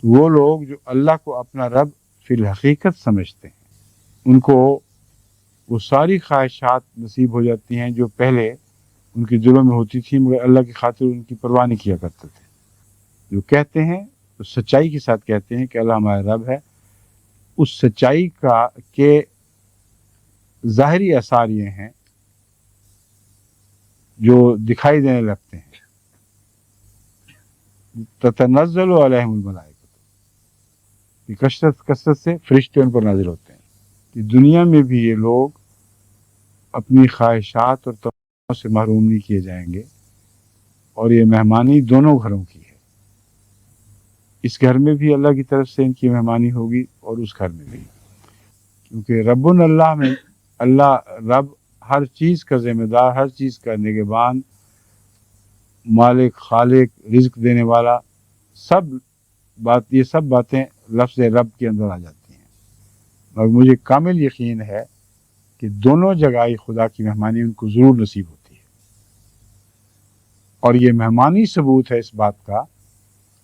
وہ لوگ جو اللہ کو اپنا رب فی الحقیقت سمجھتے ہیں، ان کو وہ ساری خواہشات نصیب ہو جاتی ہیں جو پہلے ان کے دلوں میں ہوتی تھی، مگر اللہ کی خاطر ان کی پرواہ نہیں کیا کرتے تھے۔ جو کہتے ہیں تو سچائی کے ساتھ کہتے ہیں کہ اللہ ہمارا رب ہے، اس سچائی کا کہ ظاہری آثار یہ ہیں جو دکھائی دینے لگتے ہیں۔ تتنزل علیہم الملائکۃ، کہ کثرت سے فرشتے ان پر نازل ہوتے ہیں، کہ دنیا میں بھی یہ لوگ اپنی خواہشات اور تمنا سے محروم نہیں کیے جائیں گے، اور یہ مہمانی دونوں گھروں کی ہے۔ اس گھر میں بھی اللہ کی طرف سے ان کی مہمانی ہوگی اور اس گھر میں بھی، کیونکہ رب اللہ میں اللہ رب ہر چیز کا ذمہ دار، ہر چیز کا نگہبان، مالک، خالق، رزق دینے والا، یہ سب باتیں لفظ رب کے اندر آ جاتی ہیں۔ اور مجھے کامل یقین ہے کہ دونوں جگہ خدا کی مہمانی ان کو ضرور نصیب ہوتی ہے، اور یہ مہمانی ثبوت ہے اس بات کا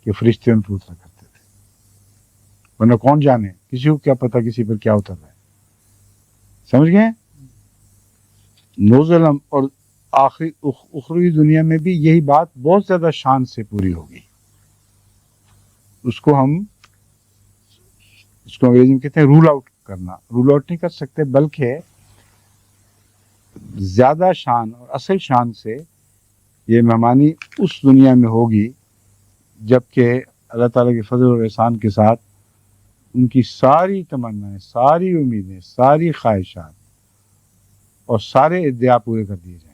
کہ فرشتے ان پر اترا کرتے تھے، ورنہ کون جانے، کسی کو کیا پتہ کسی پر کیا اتر رہا ہے۔ سمجھ گئے؟ نزل، اور آخری اخروی دنیا میں بھی یہی بات بہت زیادہ شان سے پوری ہوگی۔ اس کو انگریزی میں کہتے ہیں رول آؤٹ کرنا، رول آؤٹ نہیں کر سکتے، بلکہ زیادہ شان اور اصل شان سے یہ مہمانی اس دنیا میں ہوگی جبکہ اللہ تعالیٰ کے فضل و احسان کے ساتھ ان کی ساری تمنائیں، ساری امیدیں، ساری خواہشات اور سارے ادعا پورے کر دیے جائیں۔